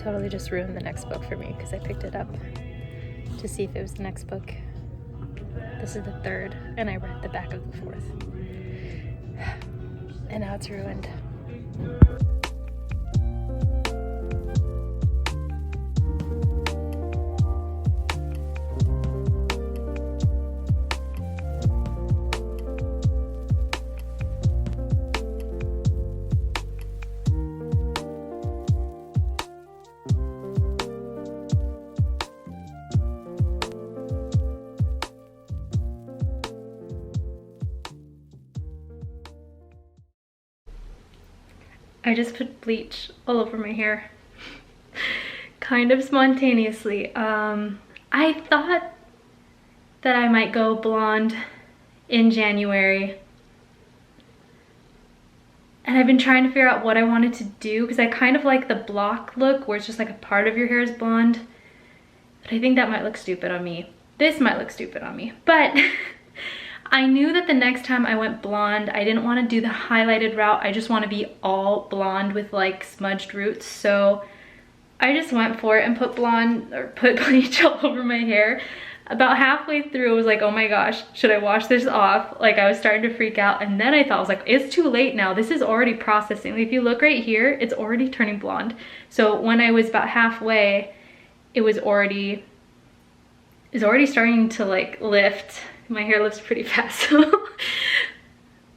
totally just ruined the next book for me because I picked it up to see if it was the next book. This is the third, and I read the back of the fourth. And now it's ruined. I just put bleach all over my hair, kind of spontaneously. I thought that I might go blonde in January, and I've been trying to figure out what I wanted to do because I kind of like the block look where it's just like a part of your hair is blonde, but I think that might look stupid on me. This might look stupid on me, but I knew that the next time I went blonde, I didn't want to do the highlighted route. I just want to be all blonde with like smudged roots. So I just went for it and put bleach all over my hair. About halfway through, I was like, oh my gosh, should I wash this off? Like I was starting to freak out. And then I thought, I was like, it's too late now. This is already processing. If you look right here, it's already turning blonde. So when I was about halfway, it was already starting to like lift. My hair lifts pretty fast, so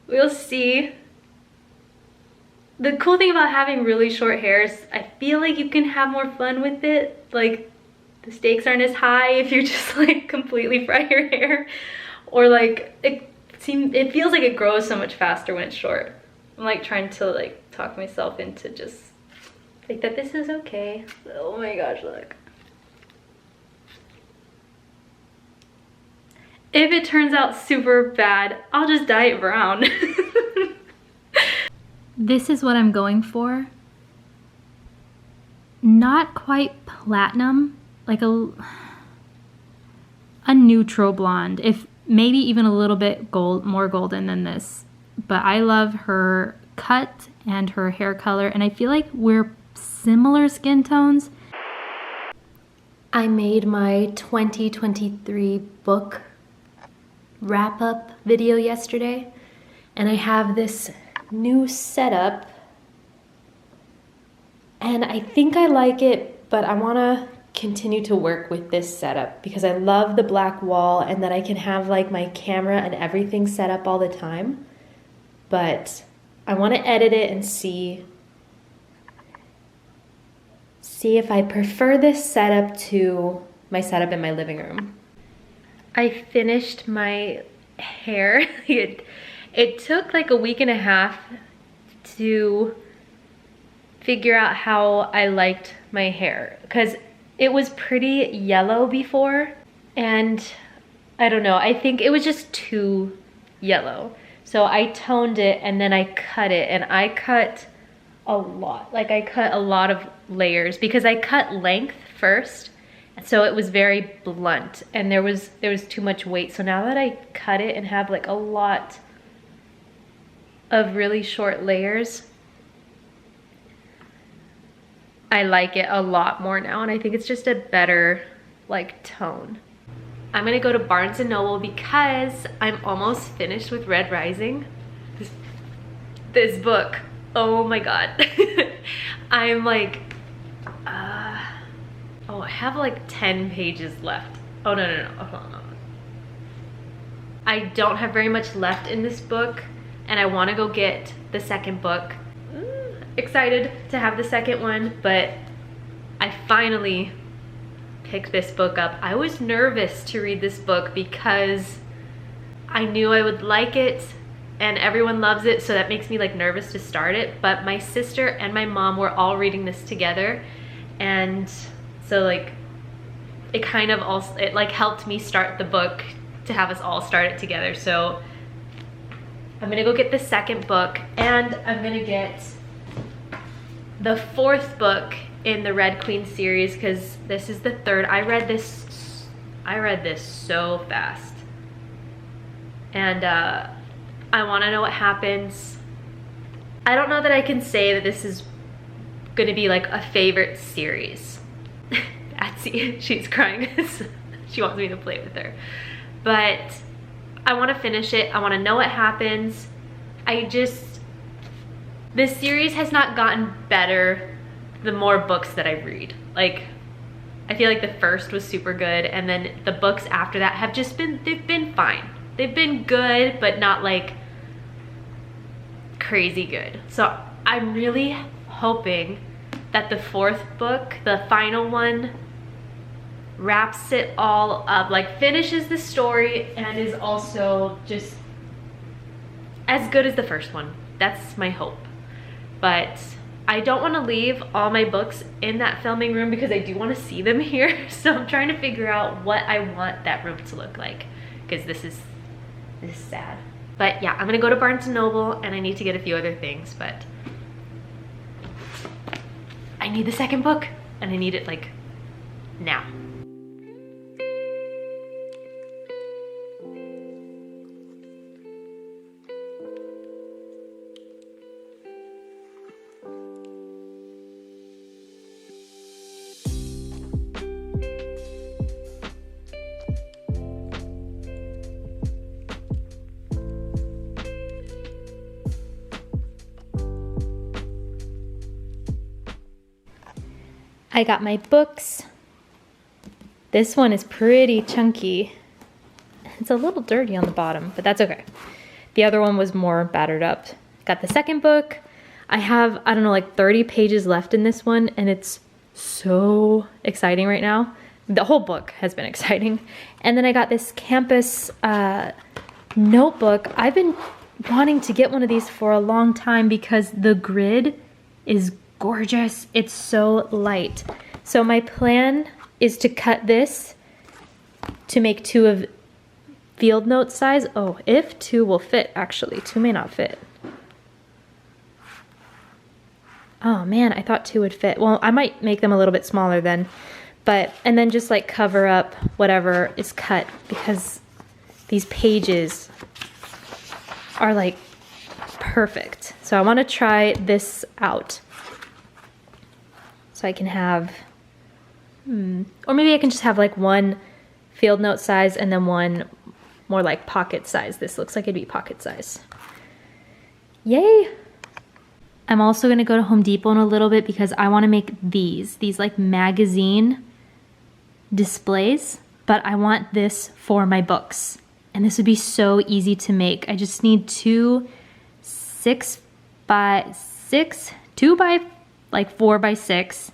we'll see. The cool thing about having really short hair is I feel like you can have more fun with it. Like the stakes aren't as high if you just like completely fry your hair, or like it feels like it grows so much faster when it's short. I'm like trying to like talk myself into just like that this is okay. Oh my gosh, look. If it turns out super bad, I'll just dye it brown. This is what I'm going for. Not quite platinum, like a neutral blonde, if maybe even a little bit more golden than this. But I love her cut and her hair color, and I feel like we're similar skin tones. I made my 2023 book wrap-up video yesterday, and I have this new setup, and I think I like it, but I want to continue to work with this setup because I love the black wall and that I can have like my camera and everything set up all the time. But I want to edit it and see if I prefer this setup to my setup in my living room. I finished my hair. It took like a week and a half to figure out how I liked my hair because it was pretty yellow before, and I don't know, I think it was just too yellow. So I toned it and then I cut it, and I cut a lot. Like I cut a lot of layers because I cut length first. So it was very blunt and there was too much weight. So now that I cut it and have like a lot of really short layers, I like it a lot more now, and I think it's just a better like tone. I'm gonna go to Barnes & Noble because I'm almost finished with Red Rising. This book, oh my god. I'm like, oh, I have like 10 pages left. Oh, no. Hold on. I don't have very much left in this book, and I want to go get the second book. Excited to have the second one, but I finally picked this book up. I was nervous to read this book because I knew I would like it, and everyone loves it, so that makes me like nervous to start it. But my sister and my mom were all reading this together, and so like it kind of also, it like helped me start the book to have us all start it together. So I'm gonna go get the second book, and I'm gonna get the fourth book in the Red Queen series because this is the third. I read this so fast, and I want to know what happens. I don't know that I can say that this is gonna be like a favorite series. Patsy, she's crying. She wants me to play with her. But I want to finish it. I want to know what happens. This series has not gotten better the more books that I read. Like, I feel like the first was super good, and then the books after that have just been, they've been fine. They've been good, but not like crazy good. So I'm really hoping that the fourth book, the final one, wraps it all up, like finishes the story and is also just as good as the first one. That's my hope. But I don't want to leave all my books in that filming room because I do want to see them here. So I'm trying to figure out what I want that room to look like, because this is sad. But yeah, I'm gonna go to Barnes & Noble and I need to get a few other things, but I need the second book and I need it like now. I got my books. This one is pretty chunky. It's a little dirty on the bottom, but that's okay. The other one was more battered up. Got the second book. I have, I don't know, like 30 pages left in this one, and it's so exciting right now. The whole book has been exciting. And then I got this campus notebook. I've been wanting to get one of these for a long time because the grid is gorgeous. It's so light. So my plan is to cut this to make 2 of field note size. Oh, if 2 will fit, actually. 2 may not fit. Oh man, I thought 2 would fit. Well, I might make them a little bit smaller then. But, and then just like cover up whatever is cut, because these pages are like perfect. So I want to try this out. So I can have, or maybe I can just have like 1 field note size and then 1 more like pocket size. This looks like it'd be pocket size. Yay! I'm also gonna go to Home Depot in a little bit because I wanna make these like magazine displays, but I want this for my books. And this would be so easy to make. I just need 2 2 by like 4 by 6.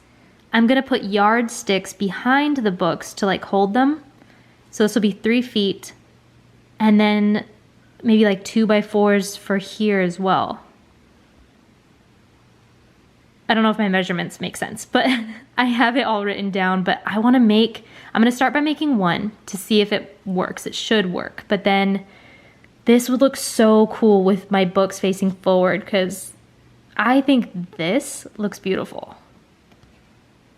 I'm gonna put yardsticks behind the books to like hold them. So this will be 3 feet, and then maybe like 2 by 4s for here as well. I don't know if my measurements make sense, but I have it all written down. But I wanna make, I'm gonna start by making 1 to see if it works. It should work, but then this would look so cool with my books facing forward, because I think this looks beautiful.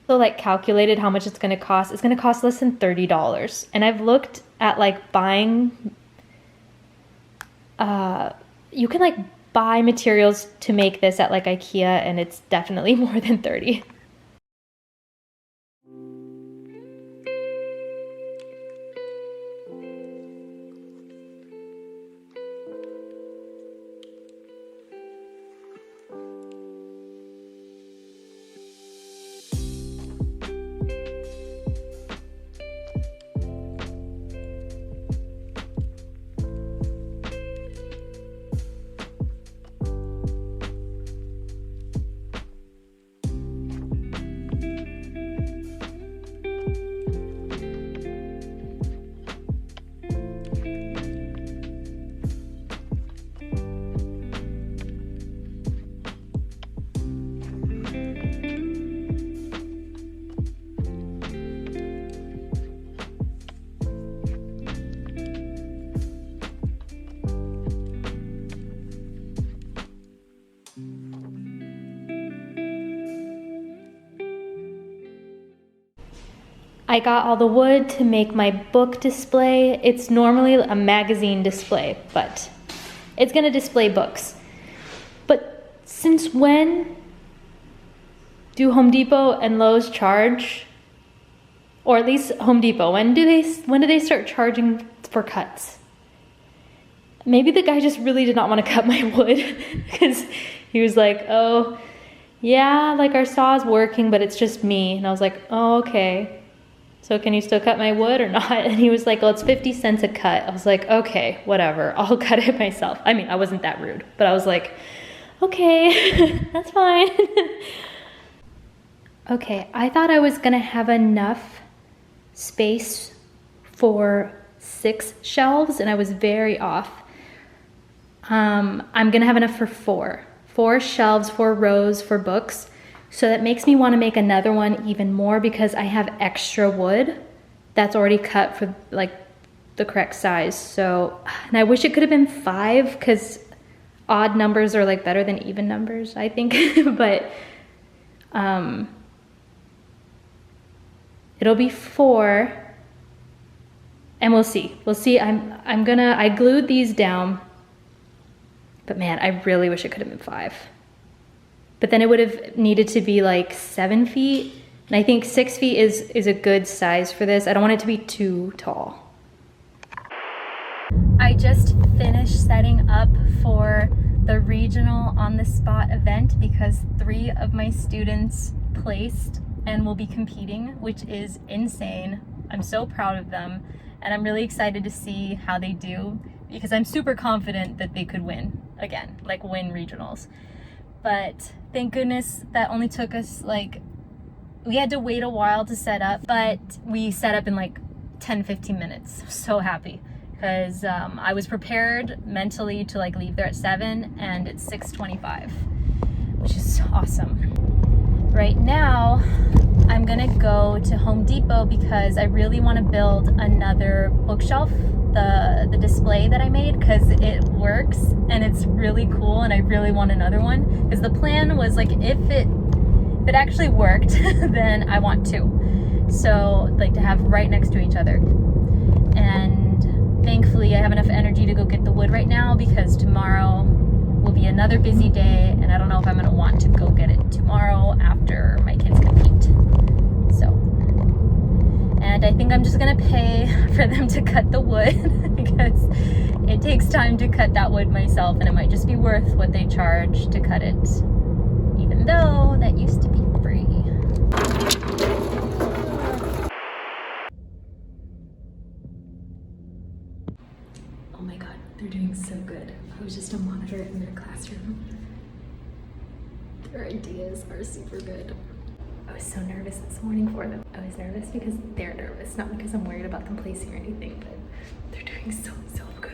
So like calculated how much it's gonna cost. It's gonna cost less than $30. And I've looked at like buying, you can like buy materials to make this at like IKEA, and it's definitely more than 30. I got all the wood to make my book display. It's normally a magazine display, but it's gonna display books. But since when do Home Depot and Lowe's charge? Or at least Home Depot, when do they start charging for cuts? Maybe the guy just really did not want to cut my wood because he was like, oh, yeah, like our saw's working, but it's just me. And I was like, oh, okay. So can you still cut my wood or not? And he was like, well, it's 50 cents a cut. I was like, okay, whatever. I'll cut it myself. I mean, I wasn't that rude, but I was like, okay, that's fine. Okay, I thought I was gonna have enough space for 6 shelves and I was very off. I'm gonna have enough for 4 shelves, 4 rows for books. So that makes me want to make another one even more because I have extra wood that's already cut for like the correct size. So, and I wish it could have been 5 because odd numbers are like better than even numbers, I think. But it'll be 4 and we'll see. We'll see. I glued these down, but man, I really wish it could have been 5. But then it would have needed to be like 7 feet. And I think 6 feet is a good size for this. I don't want it to be too tall. I just finished setting up for the regional on the spot event because 3 of my students placed and will be competing, which is insane. I'm so proud of them. And I'm really excited to see how they do because I'm super confident that they could win again, like win regionals. But thank goodness that only took us like, we had to wait a while to set up, but we set up in like 10-15 minutes. So happy because I was prepared mentally to like leave there at 7 and it's 6:25, which is awesome. Right now, I'm gonna go to Home Depot because I really want to build another bookshelf, the display that I made, because it works and it's really cool and I really want another one. Because the plan was like if it actually worked, then I want 2. So like to have right next to each other. And thankfully I have enough energy to go get the wood right now because tomorrow will be another busy day and I don't know if I'm gonna want to go get it tomorrow after my kids compete. So, and I think I'm just gonna pay for them to cut the wood because it takes time to cut that wood myself and it might just be worth what they charge to cut it, even though that used to be free. Oh my god, they're doing so good. I was just a monitor in their classroom. Their ideas are super good. I was so nervous this morning for them. I was nervous because they're nervous, not because I'm worried about them placing or anything, but they're doing so good.